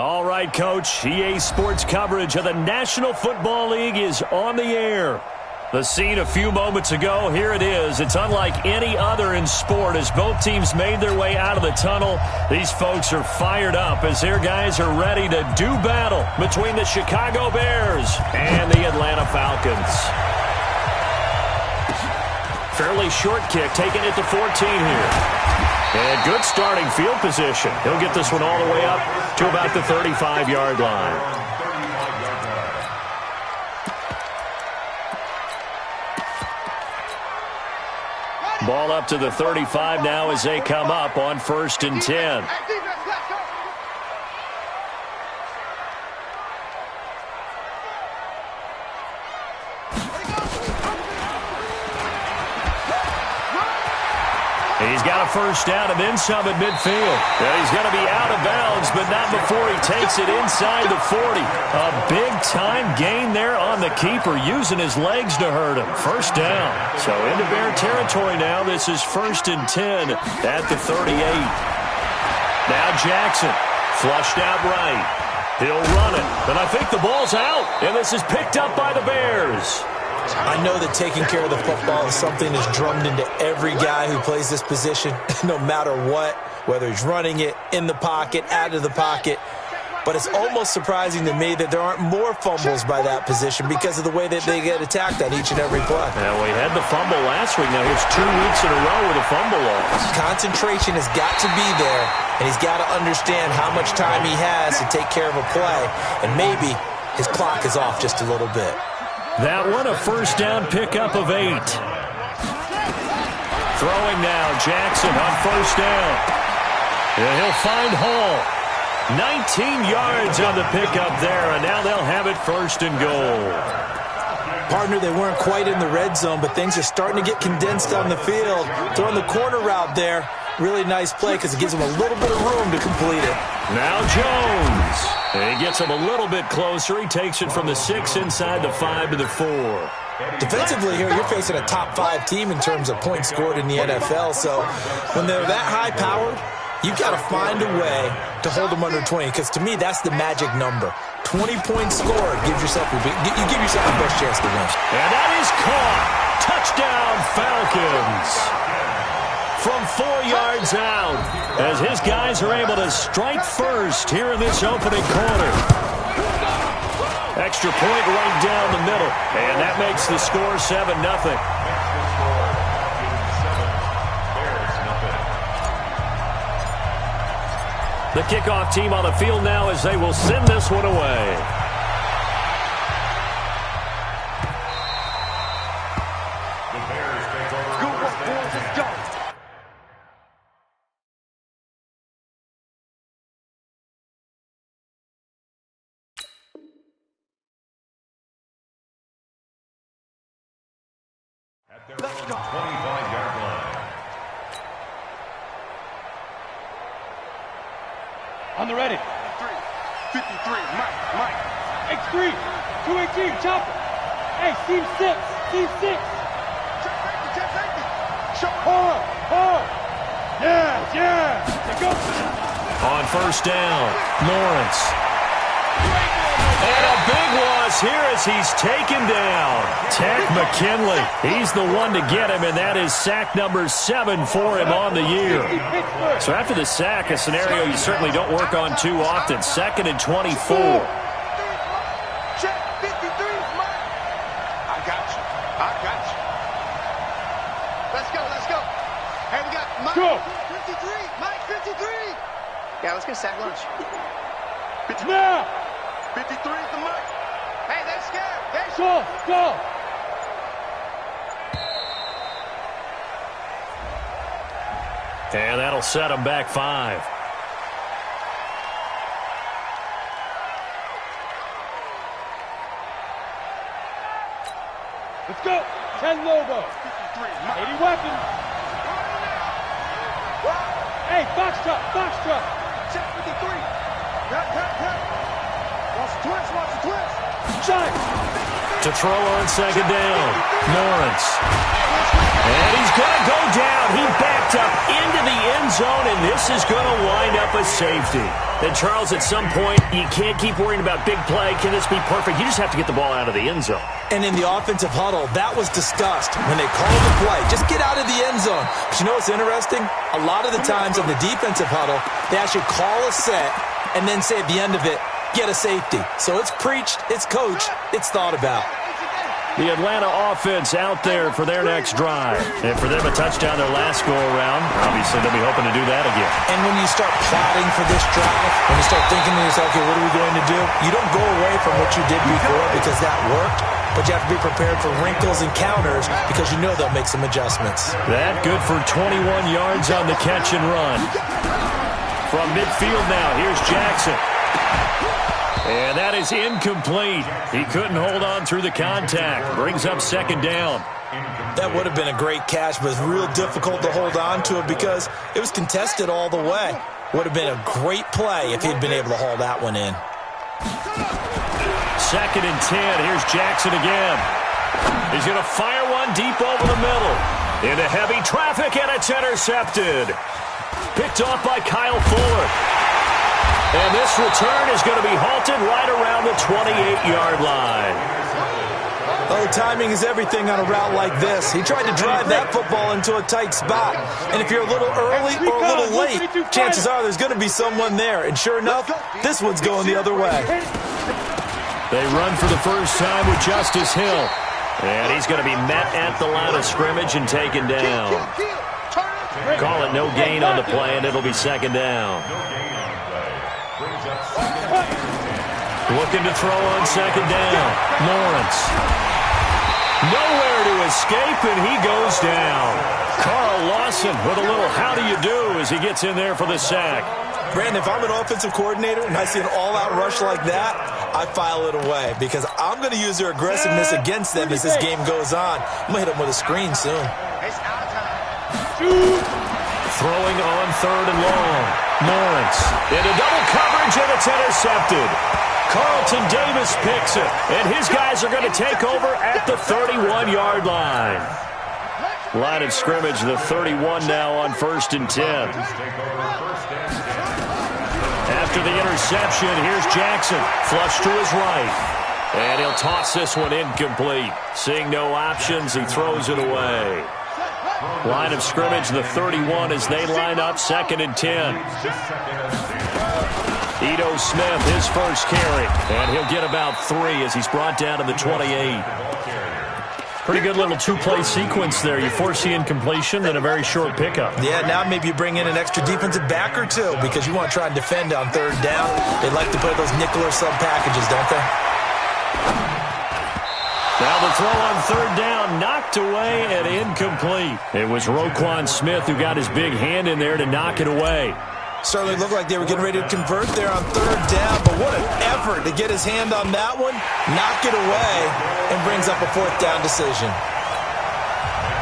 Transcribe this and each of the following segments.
All right, Coach. EA Sports coverage of the National Football League is on the air. The scene a few moments ago, here it is. It's unlike any other in sport as both teams made their way out of the tunnel. These folks are fired up as their guys are ready to do battle between the Chicago Bears and the Atlanta Falcons. Fairly short kick, taking it to 14 here. And good starting field position. He'll get this one all the way up to about the 35-yard line. Ball up to the 35 now as they come up on 1st and 10. He's got a first down and then some at midfield. Yeah, he's going to be out of bounds, but not before he takes it inside the 40. A big-time gain there on the keeper, using his legs to hurt him. First down. So into Bear territory now. This is 1st and 10 at the 38. Now Jackson, flushed out right. He'll run it, and I think the ball's out, and this is picked up by the Bears. I know that taking care of the football is something that's drummed into every guy who plays this position, no matter what, whether he's running it, in the pocket, out of the pocket. But it's almost surprising to me that there aren't more fumbles by that position because of the way that they get attacked on each and every play. Yeah, we had the fumble last week. Now here's 2 weeks in a row with a fumble loss. Concentration has got to be there, and he's got to understand how much time he has to take care of a play, and maybe his clock is off just a little bit. That one a first down pickup of 8. Throwing now, Jackson on first down. And he'll find Hall. 19 yards on the pickup there, and now they'll have it 1st and goal. Partner, they weren't quite in the red zone, but things are starting to get condensed on the field. Throwing the corner route there, really nice play because it gives them a little bit of room to complete it. Now Jones. And he gets him a little bit closer. He takes it from the 6 inside the 5 to the 4. Defensively here, you're facing a top 5 team in terms of points scored in the NFL. So when they're that high-powered, you've got to find a way to hold them under 20. Because to me, that's the magic number. 20 points scored gives yourself you give yourself the best chance to win. And that is caught. Touchdown, Falcons. From 4 yards out, as his guys are able to strike first here in this opening quarter. Extra point right down the middle, and that makes the score 7-0. The kickoff team on the field now as they will send this one away. Let's go. 25-yard line. On the ready. 53, Mike. X3, 218, chopper. Hey, team 6. Check safety. Show Hold. Yeah. Let's go. On first down, Lawrence. And a big loss here as he's taken down. Tech McKinley, he's the one to get him, and that is sack number 7 for him on the year. So after the sack, a scenario you certainly don't work on too often. 2nd and 24. Check 53, Mike. I got you. Let's go. Hey, we got Mike. Go. 53, Mike 53. Yeah, let's get sack lunch. 53. Now. 53 is the Mike. Hey, they're scared. Go. And that'll set him back 5. Let's go. 10 Lobo. 80 weapons. Hey, box truck. Check 53. Cut. Watch the twist. Shot. To throw on second down, Lawrence. And he's going to go down. He backed up into the end zone, and this is going to wind up a safety. And, Charles, at some point, you can't keep worrying about big play. Can this be perfect? You just have to get the ball out of the end zone. And in the offensive huddle, that was discussed when they called the play. Just get out of the end zone. But you know what's interesting? A lot of the times in the defensive huddle, they actually call a set and then say at the end of it, get a safety. So it's preached, it's coached, it's thought about. The Atlanta offense out there for their next drive. And for them, a touchdown their last go-around. Obviously, they'll be hoping to do that again. And when you start plotting for this drive, when you start thinking to yourself, okay, what are we going to do? You don't go away from what you did before because that worked, but you have to be prepared for wrinkles and counters because you know they'll make some adjustments. That good for 21 yards on the catch and run. From midfield now, here's Jackson. And that is incomplete. He couldn't hold on through the contact. Brings up second down. That would have been a great catch, but it's real difficult to hold on to it because it was contested all the way. Would have been a great play if he'd been able to haul that one in. Second and 10. Here's Jackson again. He's going to fire one deep over the middle. Into heavy traffic, and it's intercepted. Picked off by Kyle Fuller. And this return is going to be halted right around the 28-yard line. Oh, timing is everything on a route like this. He tried to drive that football into a tight spot. And if you're a little early or a little late, chances are there's going to be someone there. And sure enough, this one's going the other way. They run for the first time with Justice Hill. And he's going to be met at the line of scrimmage and taken down. Call it no gain on the play, and it'll be second down. Looking to throw on second down. Lawrence. Nowhere to escape, and he goes down. Carl Lawson with a little how do you do as he gets in there for the sack. Brandon, if I'm an offensive coordinator and I see an all-out rush like that, I file it away because I'm going to use their aggressiveness against them as this game goes on. I'm going to hit them with a screen soon. Throwing on third and long. Lawrence into double coverage, and it's intercepted. Carlton Davis picks it, and his guys are going to take over at the 31-yard line. Line of scrimmage, the 31 now on 1st and 10. After the interception, here's Jackson. Flush to his right. And he'll toss this one incomplete. Seeing no options, he throws it away. Line of scrimmage, the 31 as they line up 2nd and 10. Ito Smith, his first carry. And he'll get about 3 as he's brought down to the 28. Pretty good little two-play sequence there. You force the incompletion, then a very short pickup. Yeah, now maybe you bring in an extra defensive back or two because you want to try and defend on 3rd down. They like to play those nickel or sub packages, don't they? Now the throw on 3rd down, knocked away and incomplete. It was Roquan Smith who got his big hand in there to knock it away. Certainly looked like they were getting ready to convert there on 3rd down, but what an effort to get his hand on that one, knock it away, and brings up a 4th down decision.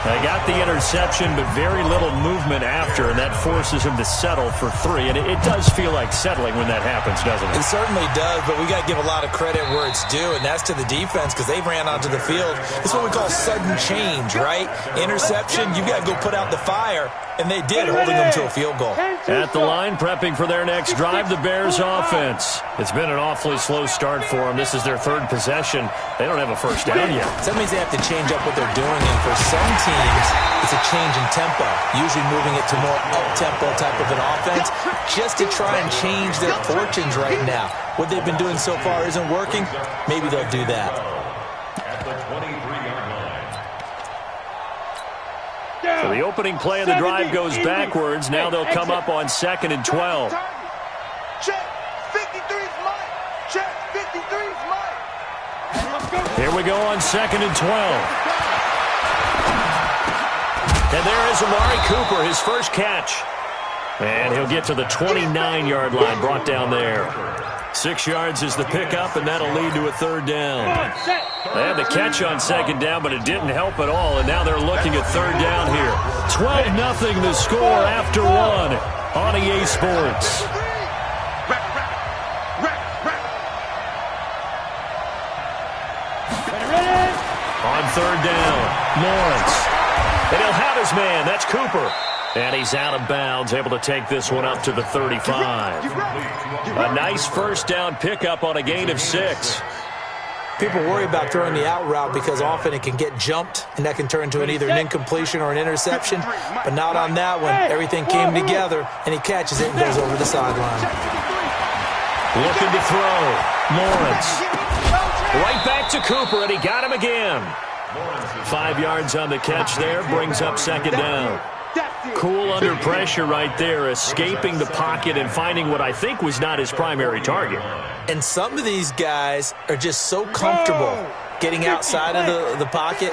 They got the interception, but very little movement after, and that forces him to settle for 3. And it does feel like settling when that happens, doesn't it? It certainly does, but we got to give a lot of credit where it's due, and that's to the defense because they ran onto the field. It's what we call sudden change, right? Interception, you got to go put out the fire, and they did, holding them to a field goal. At the line, prepping for their next drive, the Bears offense. It's been an awfully slow start for them. This is their 3rd possession. They don't have a first down yet. So that means they have to change up what they're doing, and for some teams, it's a change in tempo, usually moving it to more up-tempo type of an offense, just to try and change their fortunes right now. What they've been doing so far isn't working. Maybe they'll do that. At the 23-yard line. So the opening play of the drive goes backwards. Now they'll come up on 2nd and 12. Check. 53's mine. Check. 53's mine. Here we go on 2nd and 12. And there is Amari Cooper, his first catch. And he'll get to the 29-yard line, brought down there. 6 yards is the pickup, and that'll lead to a 3rd down. They had the catch on 2nd down, but it didn't help at all, and now they're looking at 3rd down here. 12-0 the score after 1 on EA Sports. On 3rd down, Lawrence. And he'll have his man. That's Cooper. And he's out of bounds, able to take this one up to the 35. A nice first down pickup on a gain of 6. People worry about throwing the out route because often it can get jumped, and that can turn into either an incompletion or an interception. But not on that one. Everything came together, and he catches it and goes over the sideline. Looking to throw. Lawrence. Right back to Cooper, and he got him again. 5 yards on the catch there, brings up second down. Cool under pressure right there, escaping the pocket and finding what I think was not his primary target. And some of these guys are just so comfortable getting outside of the pocket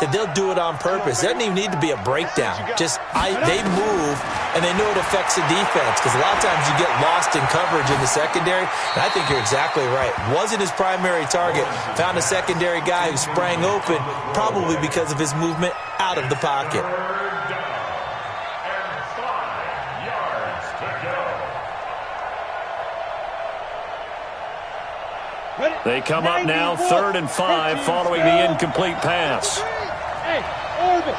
that they'll do it on purpose. It doesn't even need to be a breakdown. They move, and they know it affects the defense because a lot of times you get lost in coverage in the secondary, and I think you're exactly right. Wasn't his primary target. Found a secondary guy who sprang open, probably because of his movement out of the pocket. They come up now, 3rd and 5, following the incomplete pass. Hey, Orbit.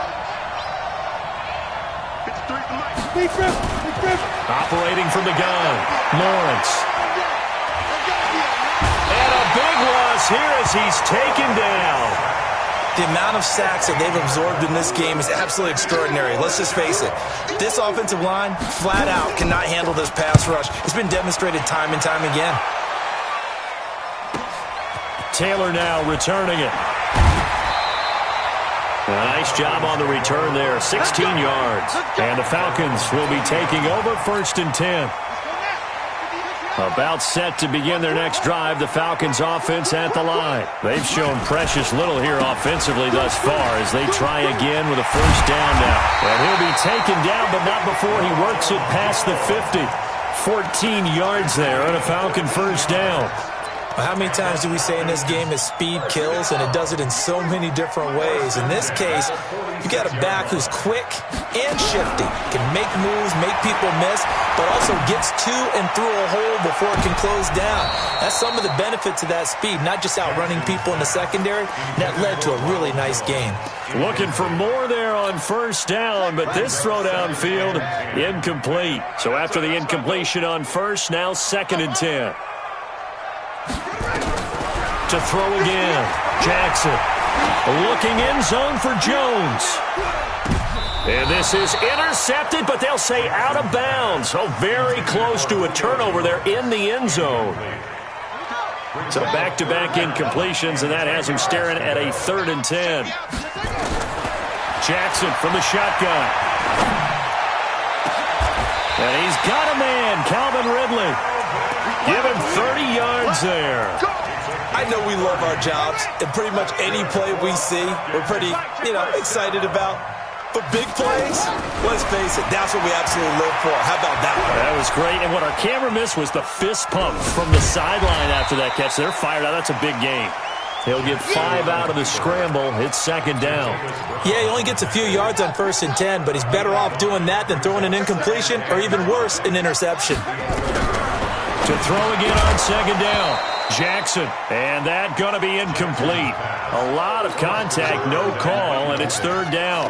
Operating from the gun, Lawrence. And a big loss here as he's taken down. The amount of sacks that they've absorbed in this game is absolutely extraordinary. Let's just face it. This offensive line, flat out, cannot handle this pass rush. It's been demonstrated time and time again. Taylor now returning it. A nice job on the return there, 16 yards. And the Falcons will be taking over 1st and 10. About set to begin their next drive, the Falcons offense at the line. They've shown precious little here offensively thus far as they try again with a first down now. And he'll be taken down, but not before he works it past the 50. 14 yards there on a Falcon first down. How many times do we say in this game is speed kills, and it does it in so many different ways. In this case, you got a back who's quick and shifty, can make moves, make people miss, but also gets to and through a hole before it can close down. That's some of the benefits of that speed, not just outrunning people in the secondary. That led to a really nice game. Looking for more there on first down, but this throw downfield, incomplete. So after the incompletion on first, now 2nd and 10. To throw again, Jackson. Looking end zone for Jones. And this is intercepted, but they'll say out of bounds. So very close to a turnover there in the end zone. So back-to-back incompletions, and that has him staring at a 3rd and 10. Jackson from the shotgun. And he's got a man, Calvin Ridley. Give him 30 yards there. I know we love our jobs, and pretty much any play we see, we're pretty, excited about. But big plays, let's face it, that's what we absolutely live for. How about that one? That was great, and what our camera missed was the fist pump from the sideline after that catch. They're fired out. That's a big game. He'll get 5 out of the scramble. It's 2nd down. Yeah, he only gets a few yards on 1st and 10, but he's better off doing that than throwing an incompletion or even worse, an interception. To throw again on 2nd down. Jackson, and that going to be incomplete. A lot of contact, no call, and it's 3rd down.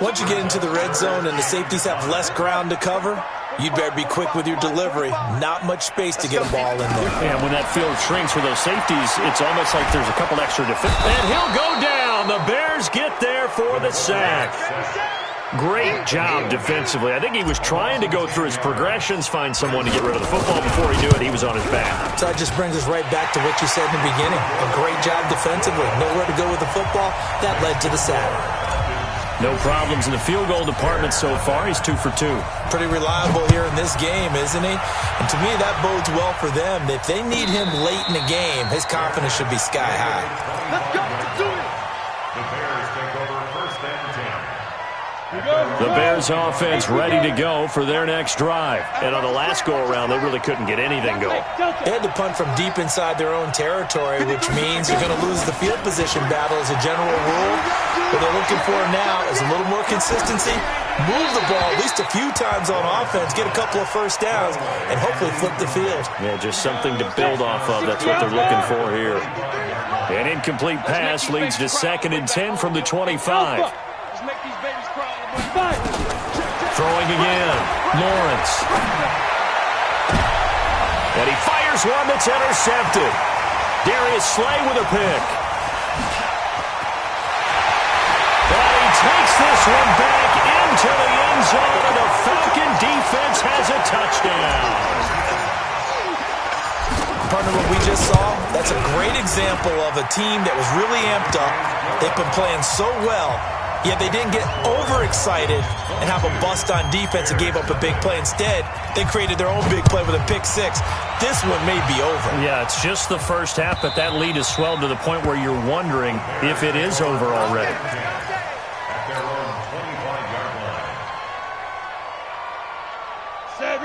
Once you get into the red zone and the safeties have less ground to cover, you'd better be quick with your delivery. Not much space to get a ball in there. And when that field shrinks for those safeties, it's almost like there's a couple extra defenders. And he'll go down. The Bears get there for the sack. Great job defensively. I think he was trying to go through his progressions, find someone to get rid of the football. Before he knew it, he was on his back. So that just brings us right back to what you said in the beginning. A great job defensively. Nowhere to go with the football. That led to the sack. No problems in the field goal department so far. He's 2 for 2. Pretty reliable here in this game, isn't he? And to me, that bodes well for them. If they need him late in the game, his confidence should be sky high. Let's go. Let's do it. The Bears take over 1st and 10. The Bears offense ready to go for their next drive. And on the last go-around, they really couldn't get anything going. They had to punt from deep inside their own territory, which means you're going to lose the field position battle as a general rule. What they're looking for now is a little more consistency, move the ball at least a few times on offense, get a couple of first downs, and hopefully flip the field. Yeah, just something to build off of. That's what they're looking for here. An incomplete pass leads to 2nd and 10 from the 25. Let's make these babies cry. Throwing again. Lawrence. And he fires one that's intercepted. Darius Slay with a pick. And he takes this one back into the end zone, and the Falcon defense has a touchdown. Partner, what we just saw, that's a great example of a team that was really amped up. They've been playing so well, yet they didn't get overexcited and have a bust on defense and gave up a big play. Instead, they created their own big play with a pick six. This one may be over. Yeah, it's just the first half, but that lead has swelled to the point where you're wondering if it is over already.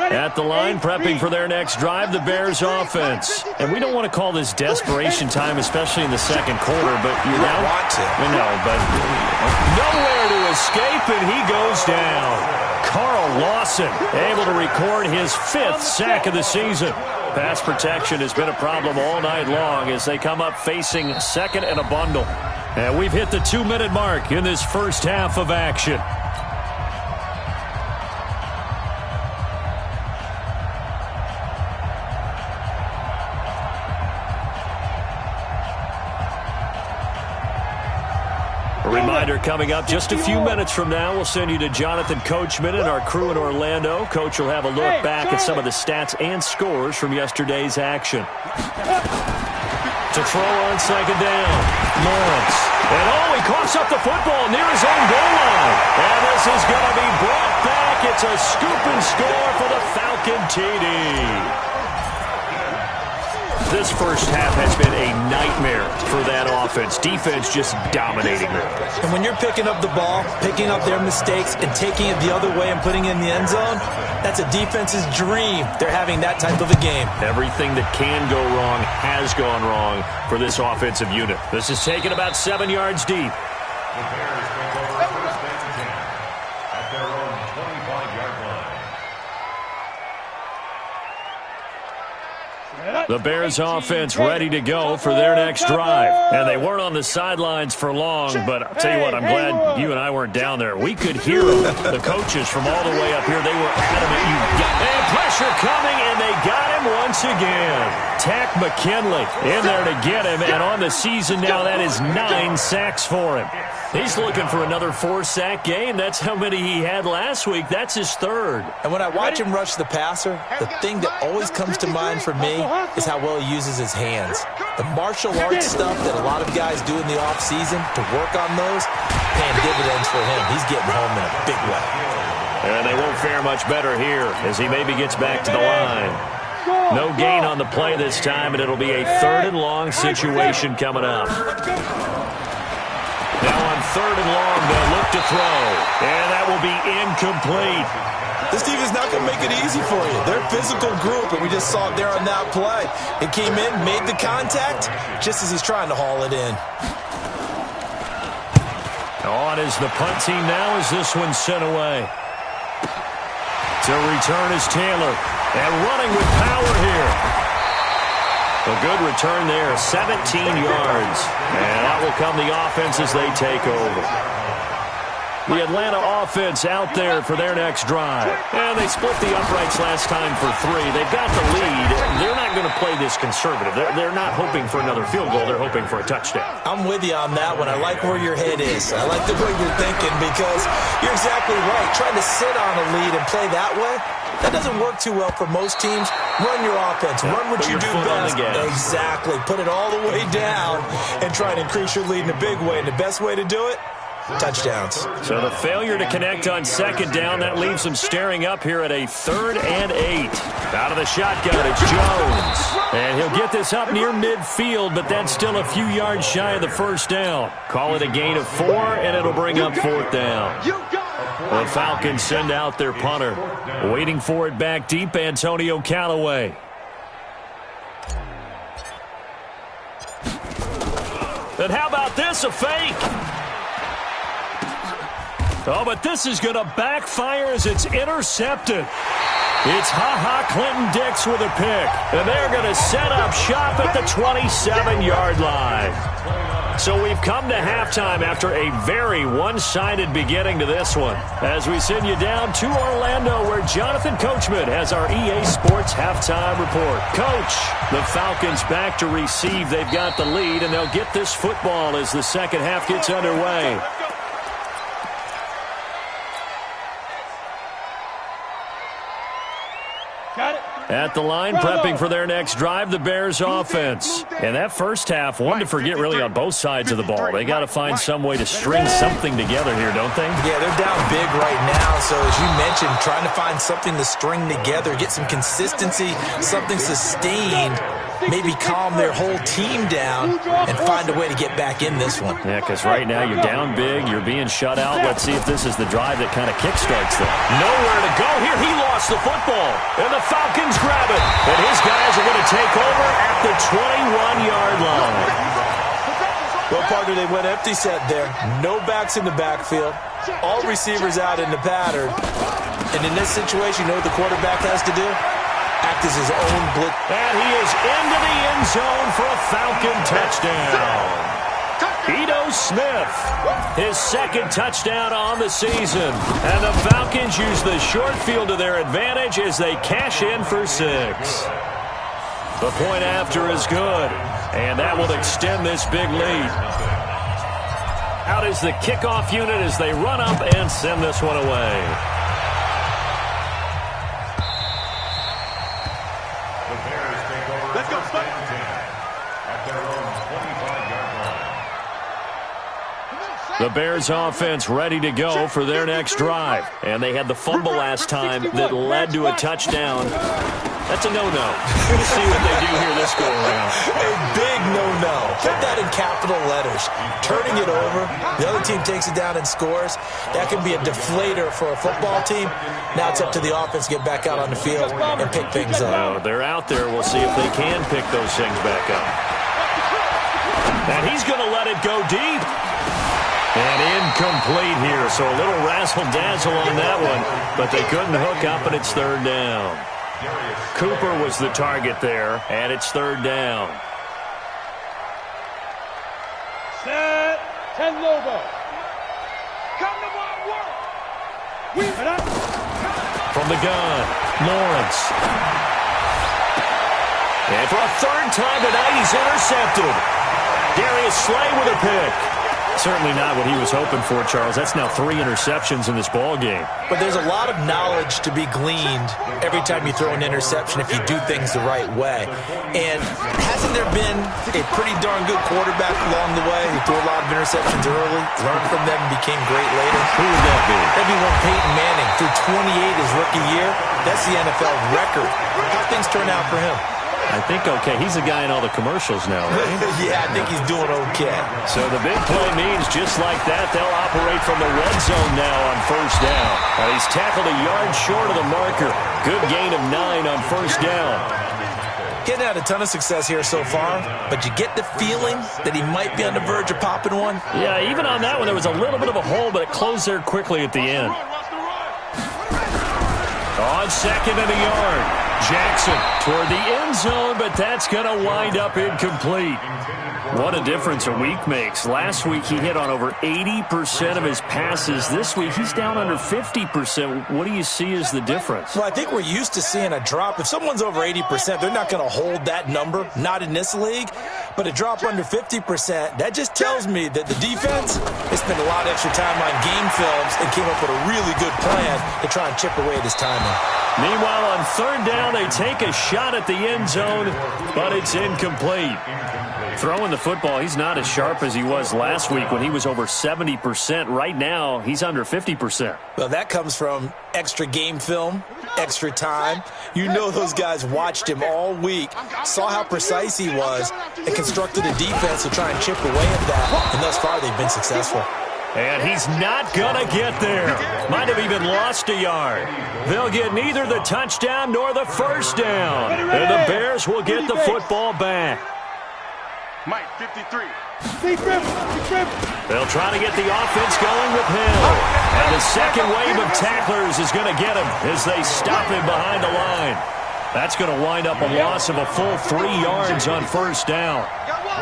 At the line, prepping for their next drive, the Bears offense. And we don't want to call this desperation time, especially in the second quarter, but you now want to. We know, but nowhere to escape, and he goes down. Carl Lawson able to record his 5th sack of the season. Pass protection has been a problem all night long as they come up facing second and a bundle. And we've hit the 2-minute mark in this first half of action. A reminder coming up just a few minutes from now, we'll send you to Jonathan Coachman and our crew in Orlando. Coach will have a look back at some of the stats and scores from yesterday's action. To throw on second down, Lawrence. And he coughs up the football near his own goal line. And this is going to be brought back. It's a scoop and score for the Falcon TD. This first half has been a nightmare for that offense. Defense just dominating them. And when you're picking up the ball, picking up their mistakes, and taking it the other way and putting it in the end zone, that's a defense's dream. They're having that type of a game. Everything that can go wrong has gone wrong for this offensive unit. This is taken about 7 yards deep. The Bears take over first and 10 at their own 25-yard line. The Bears offense ready to go for their next drive. And they weren't on the sidelines for long, but I'll tell you what, I'm glad you and I weren't down there. We could hear them, the coaches from all the way up here. They were adamant. And pressure coming, and they got him once again. Tack McKinley in there to get him, and on the season now, that is 9 sacks for him. He's looking for another 4-sack game. That's how many he had last week. That's his 3rd. And when I watch him rush the passer, the thing that always comes to mind for me is how well he uses his hands. The martial arts stuff that a lot of guys do in the offseason to work on those, paying dividends for him. He's getting home in a big way. And they won't fare much better here as he maybe gets back to the line. No gain on the play this time, and it'll be a 3rd and long situation coming up. Now on 3rd and long, they'll look to throw. And that will be incomplete. This team is not going to make it easy for you. They're a physical group, and we just saw it there on that play. It came in, made the contact, just as he's trying to haul it in. On is the punt team now as this one's sent away. To return is Taylor. And running with power here. A good return there, 17 yards. And that will come the offense as they take over. The Atlanta offense out there for their next drive. And they split the uprights last time for 3. They've got the lead. They're not going to play this conservative. They're not hoping for another field goal. They're hoping for a touchdown. I'm with you on that one. I like where your head is. I like the way you're thinking because you're exactly right. Trying to sit on a lead and play that way, that doesn't work too well for most teams. Run your offense. Run what you do best. Exactly. Put it all the way down and try and increase your lead in a big way. And the best way to do it, touchdowns. So the failure to connect on second down, that leaves them staring up here at a 3rd and 8. Out of the shotgun, it's Jones. And he'll get this up near midfield, but that's still a few yards shy of the first down. Call it a gain of 4, and it'll bring up 4th down. The Falcons send out their punter. Waiting for it back deep, Antonio Callaway. And how about this, a fake? Oh, but this is going to backfire as it's intercepted. It's Ha-Ha Clinton-Dix with a pick. And they're going to set up shop at the 27-yard line. So we've come to halftime after a very one-sided beginning to this one. As we send you down to Orlando, where Jonathan Coachman has our EA Sports halftime report. Coach, the Falcons back to receive. They've got the lead, and they'll get this football as the second half gets underway. At the line, prepping for their next drive, the Bears offense. And that first half, one to forget really on both sides of the ball. They got to find some way to string something together here, don't they? Yeah, they're down big right now. So as you mentioned, trying to find something to string together, get some consistency, something sustained, maybe calm their whole team down and find a way to get back in this one. Yeah, because right now you're down big, you're being shut out. Let's see if this is the drive that kind of kickstarts them. Nowhere to go here. He lost the football, and the Falcons grab it. And his guys are going to take over at the 21-yard line. Well, partner, they went empty set there. No backs in the backfield. All receivers out in the pattern. And in this situation, you know what the quarterback has to do? Act as his own blitz. And he is into the end zone for a Falcon touchdown. Ito Smith, his second touchdown on the season. And the Falcons use the short field to their advantage as they cash in for 6. The point after is good, and that will extend this big lead. Out is the kickoff unit as they run up and send this one away. Let's go, at their own 25-yard line. The Bears offense ready to go for their next drive. And they had the fumble last time that led to a touchdown. That's a no-no. We'll see what they do here this go-around. A big no-no. Put that in capital letters. Turning it over, the other team takes it down and scores. That can be a deflator for a football team. Now it's up to the offense to get back out on the field and pick things up. So they're out there. We'll see if they can pick those things back up. And he's going to let it go deep. And incomplete here. So a little razzle-dazzle on that one. But they couldn't hook up, and it's third down. Cooper was the target there, and it's third down. Set. 10 Lobo. Come to my work. From the gun, Lawrence. And for a third time tonight, he's intercepted. Darius Slay with a pick. Certainly not what he was hoping for, Charles. That's now 3 interceptions in this ball game. But there's a lot of knowledge to be gleaned every time you throw an interception if you do things the right way. And hasn't there been a pretty darn good quarterback along the way who threw a lot of interceptions early, learned from them, and became great later? Who would that be? That'd be one Peyton Manning. Threw 28 his rookie year. That's the NFL record. How things turn out for him? I think okay. He's a guy in all the commercials now, right? Yeah, I think he's doing okay. So the big play means just like that, they'll operate from the red zone now on first down. He's tackled a yard short of the marker. Good gain of 9 on first down. Getting had a ton of success here so far, but you get the feeling that he might be on the verge of popping one. Yeah, even on that one, there was a little bit of a hole, but it closed there quickly at the end. On second and a yard. Jackson toward the end zone, but that's going to wind up incomplete. What a difference a week makes. Last week he hit on over 80% of his passes. This week he's down under 50%. What do you see as the difference? Well, I think we're used to seeing a drop. If someone's over 80%, they're not going to hold that number, not in this league. But a drop under 50%, that just tells me that the defense has spent a lot of extra time on game films and came up with a really good plan to try and chip away at his timing. Meanwhile, on third down, they take a shot at the end zone, but it's incomplete. Throwing the football, he's not as sharp as he was last week when he was over 70%. Right now, he's under 50%. Well, that comes from extra game film, extra time. You know those guys watched him all week, saw how precise he was, and constructed a defense to try and chip away at that. And thus far, they've been successful. And he's not going to get there. Might have even lost a yard. They'll get neither the touchdown nor the first down. And the Bears will get the football back. Mike, 53. They'll try to get the offense going with Hill. And the second wave of tacklers is going to get him as they stop him behind the line. That's going to wind up a loss of a full 3 yards on first down.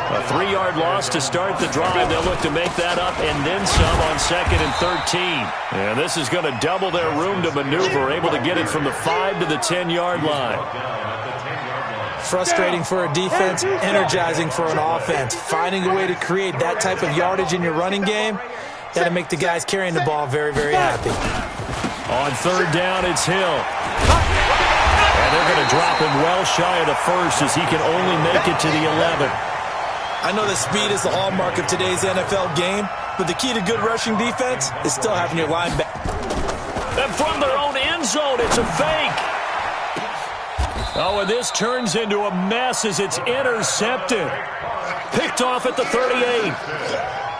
A 3-yard loss to start the drive. They'll look to make that up and then some on 2nd and 13. And this is going to double their room to maneuver, able to get it from the 5 to the 10-yard line. Frustrating for a defense, energizing for an offense. Finding a way to create that type of yardage in your running game, got to make the guys carrying the ball very, very happy. On 3rd down, it's Hill. And they're going to drop him well shy of the first as he can only make it to the 11. I know that speed is the hallmark of today's NFL game, but the key to good rushing defense is still having your line back. And from their own end zone, it's a fake. Oh, and this turns into a mess as it's intercepted. Picked off at the 38.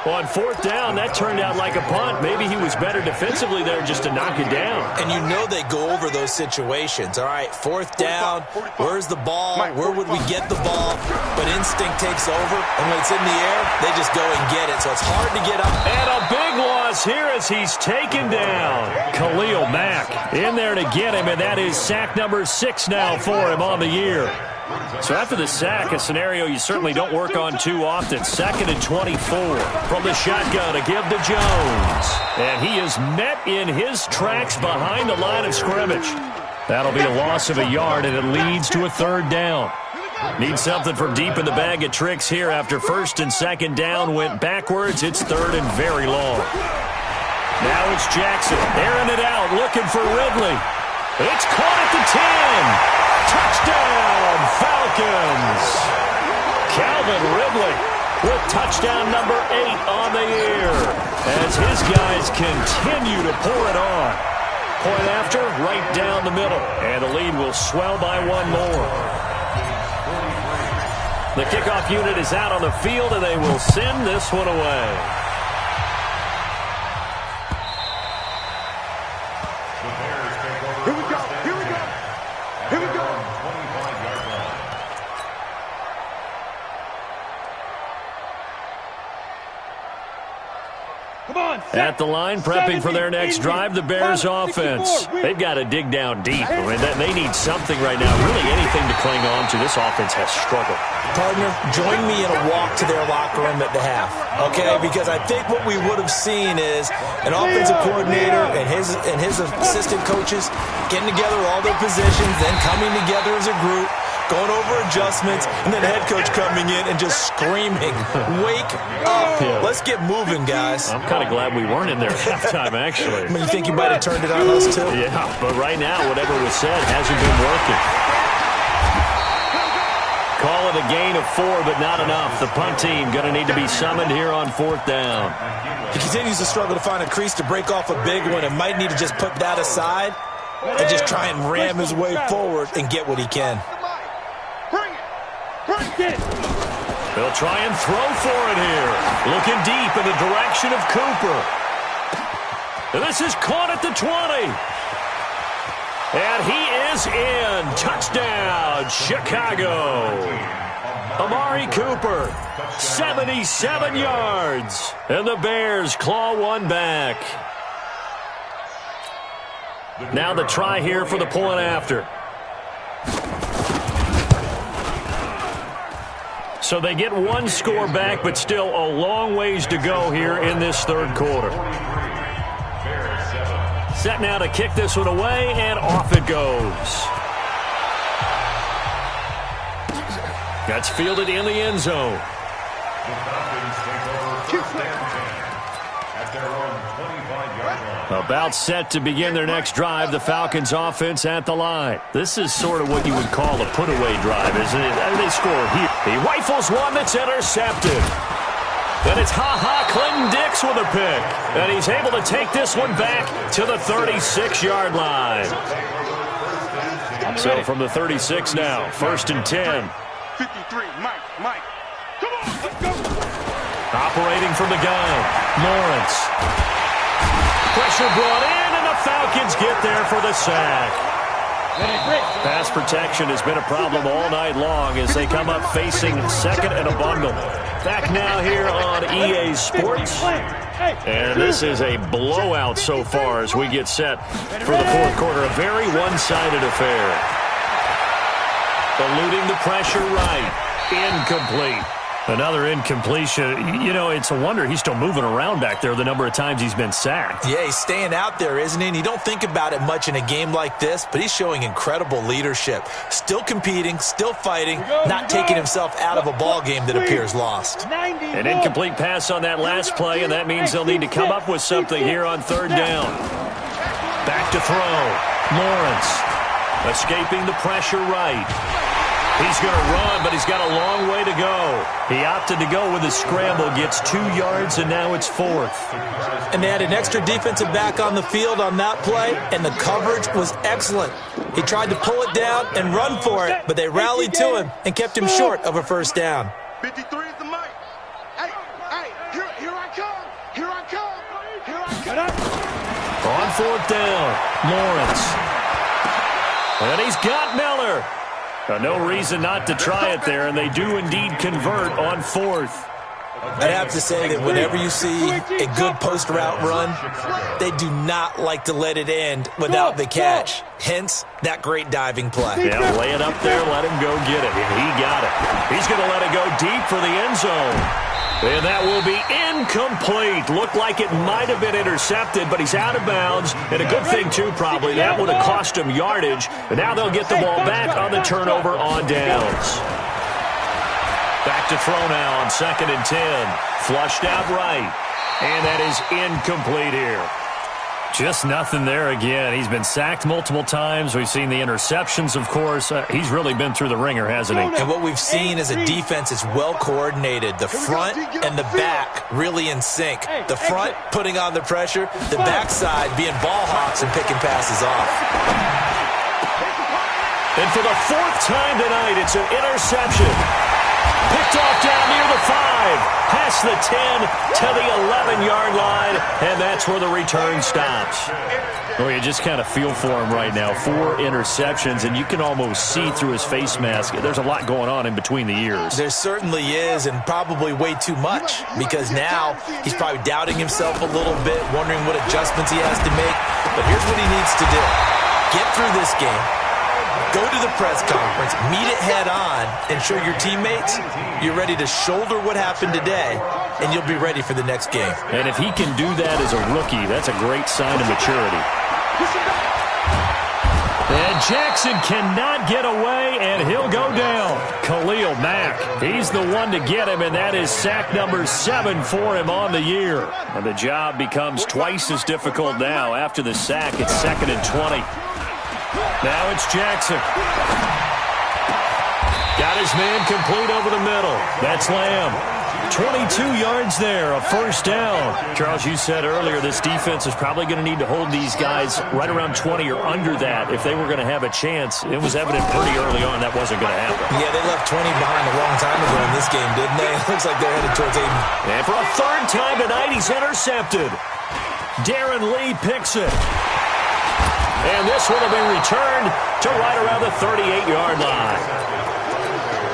On 4th down, that turned out like a punt. Maybe he was better defensively there just to knock it down. And you know they go over those situations. All right, 4th down, where's the ball? Where would we get the ball? But instinct takes over, and when it's in the air, they just go and get it. So it's hard to get up. And a big loss here as he's taken down. Khalil Mack in there to get him, and that is sack number 6 now for him on the year. So after the sack, a scenario you certainly don't work on too often. 2nd and 24 from the shotgun to give to Jones. And he is met in his tracks behind the line of scrimmage. That'll be a loss of a yard, and it leads to a 3rd down. Need something from deep in the bag of tricks here after 1st and 2nd down went backwards. It's 3rd and very long. Now it's Jackson airing it out, looking for Ridley. It's caught at the 10. Touchdown, Falcons! Calvin Ridley with touchdown number 8 on the year as his guys continue to pour it on. Point after, right down the middle, and the lead will swell by 1 more. The kickoff unit is out on the field, and they will send this one away. At the line, prepping for their next drive, the Bears offense. They've got to dig down deep. I mean, they need something right now, really anything to cling on to. This offense has struggled. Partner, join me in a walk to their locker room at the half, okay? Because I think what we would have seen is an offensive coordinator and his assistant coaches getting together all their positions, then coming together as a group, going over adjustments, and then the head coach coming in and just screaming, wake up. Yeah. Let's get moving, guys. I'm kind of glad we weren't in there at halftime, actually. I mean, you think you might have turned it on us, too? Yeah, but right now, whatever was said hasn't been working. Call it a gain of 4, but not enough. The punt team going to need to be summoned here on 4th down. He continues to struggle to find a crease to break off a big one and might need to just put that aside and just try and ram his way forward and get what he can. They'll try and throw for it here. Looking deep in the direction of Cooper. And this is caught at the 20. And he is in. Touchdown, Chicago. Amari Cooper, 77 yards. And the Bears claw one back. Now the try here for the point after. So they get 1 score back, but still a long ways to go here in this 3rd quarter. Set now to kick this one away, and off it goes. That's fielded in the end zone. About set to begin their next drive, the Falcons offense at the line. This is sort of what you would call a put-away drive, isn't it? They score here. He rifles one that's intercepted. Then it's Clinton Dix with a pick. And he's able to take this one back to the 36-yard line. So from the 36 now, 1st and 10. 53, Mike. Come on, let's go. Operating from the gun, Lawrence. Pressure brought in, and the Falcons get there for the sack. Pass protection has been a problem all night long as they come up facing 2nd and a bundle. Back now here on EA Sports. And this is a blowout so far as we get set for the fourth quarter. A very one-sided affair. Eluding the pressure right. Incomplete. Another incompletion. You know, it's a wonder he's still moving around back there the number of times he's been sacked. Yeah, he's staying out there, isn't he? And you don't think about it much in a game like this, but he's showing incredible leadership. Still competing, still fighting, not taking himself out of a ball game that appears lost. An incomplete pass on that last play, and that means they'll need to come up with something here on third down. Back to throw. Lawrence escaping the pressure right. He's going to run, but he's got a long way to go. He opted to go with a scramble, gets 2 yards, and now it's fourth. And they had an extra defensive back on the field on that play, and the coverage was excellent. He tried to pull it down and run for it, but they rallied to him and kept him short of a first down. 53 is the mic. Hey, here I come. Here I come. On fourth down, Lawrence. And he's got Miller. No reason not to try it there, and they do indeed convert on fourth. I'd have to say that whenever you see a good post route run, they do not like to let it end without the catch. Hence, that great diving play. Yeah, lay it up there, let him go get it, and he got it. He's going to let it go deep for the end zone. And that will be incomplete. Looked like it might have been intercepted, but he's out of bounds. And a good thing, too, probably. That would have cost him yardage. And now they'll get the ball back on the turnover on downs. Back to throw now on 2nd and 10. Flushed out right. And that is incomplete here. Just nothing there again. He's been sacked multiple times. We've seen the interceptions, of course. He's really been through the ringer, hasn't he? And what we've seen is a defense that's well coordinated. The front and the back really in sync. The front putting on the pressure, the backside being ball hawks and picking passes off. And for the 4th time tonight, it's an interception. Picked off down near the 5, past the 10 to the 11-yard line, and that's where the return stops. Oh, you just kind of feel for him right now. 4 interceptions, and you can almost see through his face mask. There's a lot going on in between the ears. There certainly is, and probably way too much, because now he's probably doubting himself a little bit, wondering what adjustments he has to make. But here's what he needs to do. Get through this game. Go to the press conference, meet it head on, and show your teammates you're ready to shoulder what happened today, and you'll be ready for the next game. And if he can do that as a rookie, that's a great sign of maturity. And Jackson cannot get away, and he'll go down. Khalil Mack, he's the one to get him, and that is sack number 7 for him on the year. And the job becomes twice as difficult now. After the sack, it's 2nd and 20. Now it's Jackson. Got his man complete over the middle. That's Lamb. 22 yards there, a first down. Charles, you said earlier this defense is probably going to need to hold these guys right around 20 or under that if they were going to have a chance. It was evident pretty early on that wasn't going to happen. Yeah, they left 20 behind a long time ago in this game, didn't they? It looks like they're headed towards 80. And for a 3rd time tonight, he's intercepted. Darren Lee picks it. And this one will be returned to right around the 38-yard line.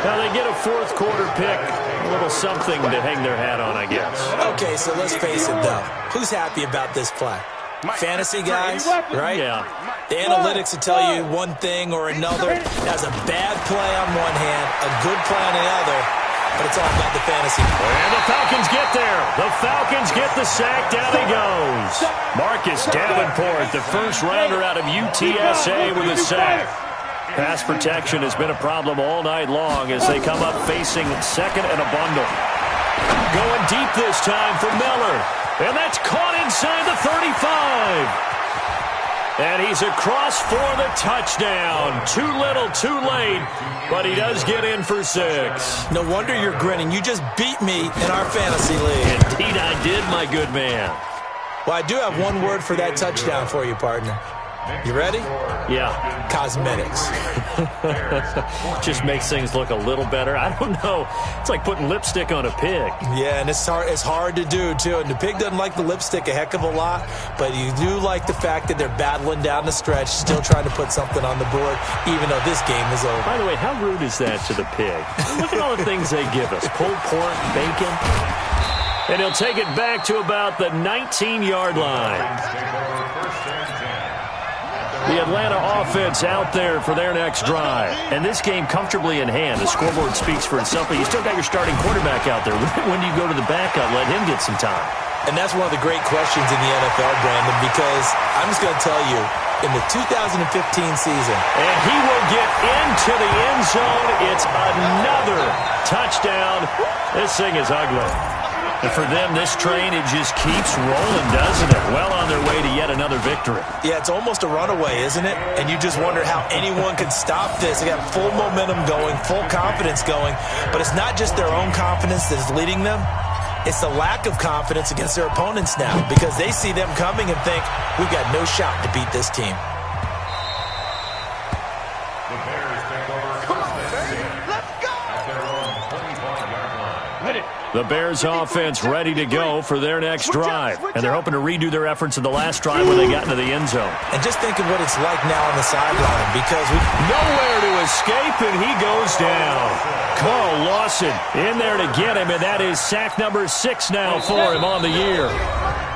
Now they get a 4th quarter pick. A little something to hang their hat on, I guess. Okay, so let's face it, though. Who's happy about this play? Fantasy guys, right? Yeah. The analytics will tell you one thing or another. That's a bad play on one hand, a good play on the other. But it's all about the fantasy. And the Falcons get there. The Falcons get the sack. Down he goes. Marcus Davenport, the first rounder out of UTSA with a sack. Pass protection has been a problem all night long as they come up facing 2nd and a bundle. Going deep this time for Miller. And that's caught inside the 35. And he's across for the touchdown. Too little, too late, but he does get in for 6. No wonder you're grinning. You just beat me in our fantasy league. Indeed I did, my good man. Well, I do have one word for that touchdown for you, partner. You ready? Yeah. Cosmetics. Just makes things look a little better. I don't know. It's like putting lipstick on a pig. Yeah, and it's hard to do, too. And the pig doesn't like the lipstick a heck of a lot, but you do like the fact that they're battling down the stretch, still trying to put something on the board, even though this game is over. By the way, how rude is that to the pig? Look at all the things they give us. Pulled pork, bacon. And he'll take it back to about the 19-yard line. The Atlanta offense out there for their next drive. And this game comfortably in hand. The scoreboard speaks for itself, but you still got your starting quarterback out there. When do you go to the backup, let him get some time? And that's one of the great questions in the NFL, Brandon, because I'm just going to tell you, in the 2015 season. And he will get into the end zone. It's another touchdown. This thing is ugly. And for them, this train, it just keeps rolling, doesn't it? Well on their way to yet another victory. Yeah, it's almost a runaway, isn't it? And you just wonder how anyone could stop this. They got full momentum going, full confidence going. But it's not just their own confidence that is leading them. It's the lack of confidence against their opponents now because they see them coming and think, we've got no shot to beat this team. The Bears take over first and 10 at their own 25-yard line. The Bears offense ready to go for their next drive. And they're hoping to redo their efforts in the last drive when they got into the end zone. And just think of what it's like now on the sideline because nowhere to escape, and he goes down. Carl Lawson in there to get him, and that is sack number 6 now for him on the year.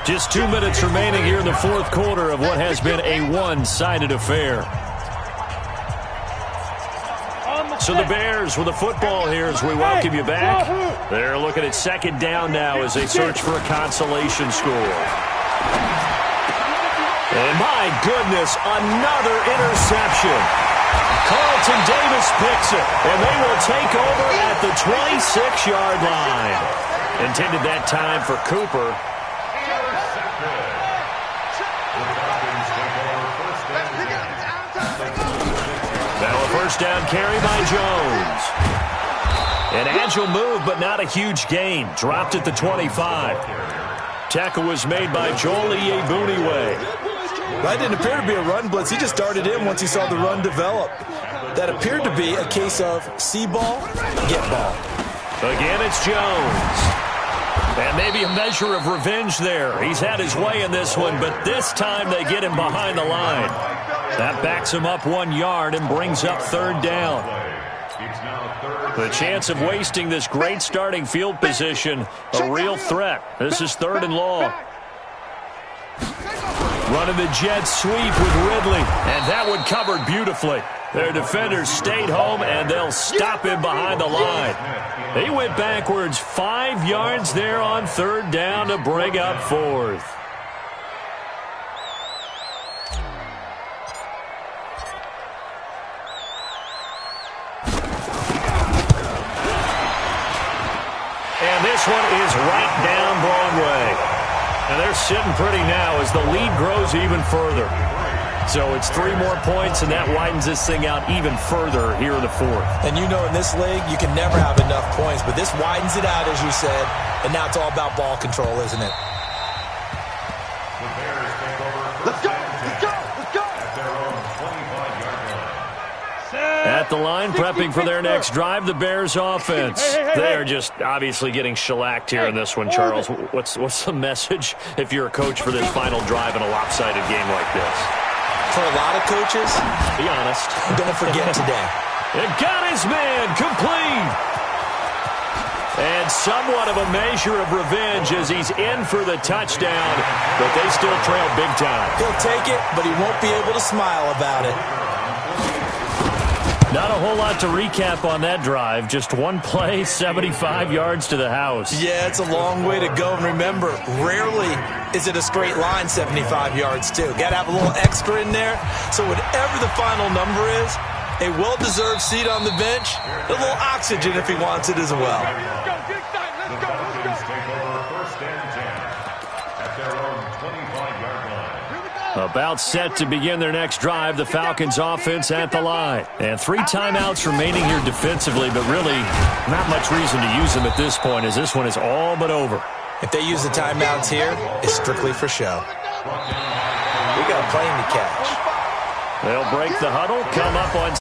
Just 2 minutes remaining here in the fourth quarter of what has been a one-sided affair. So the Bears with the football here as we welcome you back. They're looking at second down now as they search for a consolation score. And my goodness, another interception. Carlton Davis picks it, and they will take over at the 26-yard line. Intended that time for Cooper. Now a first down carry by Jones. An agile move, but not a huge gain. Dropped at the 25. Tackle was made by Joel Iyiegbuniwe. That didn't appear to be a run blitz. He just darted in once he saw the run develop. That appeared to be a case of see ball, get ball. Again, it's Jones. And maybe a measure of revenge there. He's had his way in this one, but this time they get him behind the line. That backs him up 1 yard and brings up third down. The chance of wasting this great starting field position, a real threat. This is third and long. Running the jet sweep with Ridley, and that one covered beautifully. Their defenders stayed home, and they'll stop him behind the line. He went backwards 5 yards there on third down to bring up fourth. And this one is right down Broadway. And they're sitting pretty now as the lead grows even further. So it's 3 more points, and that widens this thing out even further here in the fourth. And you know in this league, you can never have enough points, but this widens it out, as you said, and now it's all about ball control, isn't it? The Bears take over first and 10 at their own 25-yard line. At the line, prepping for their next drive, the Bears offense. They are just obviously getting shellacked here in this one, Charles. What's the message if you're a coach for this final drive in a lopsided game like this? For a lot of coaches, be honest, don't forget today. It got his man complete. And somewhat of a measure of revenge as he's in for the touchdown, but they still trail big time. He'll take it, but he won't be able to smile about it. Not a whole lot to recap on that drive. Just one play, 75 yards to the house. Yeah, it's a long way to go. And remember, rarely is it a straight line 75 yards, too. Got to have a little extra in there. So whatever the final number is, a well-deserved seat on the bench, a little oxygen if he wants it as well. The Falcons take over first and 10 at their own 25-yard line. About set to begin their next drive, the Falcons offense at the line. And 3 timeouts remaining here defensively, but really not much reason to use them at this point as this one is all but over. If they use the timeouts here, it's strictly for show. We got a plane to catch. They'll break the huddle, come up on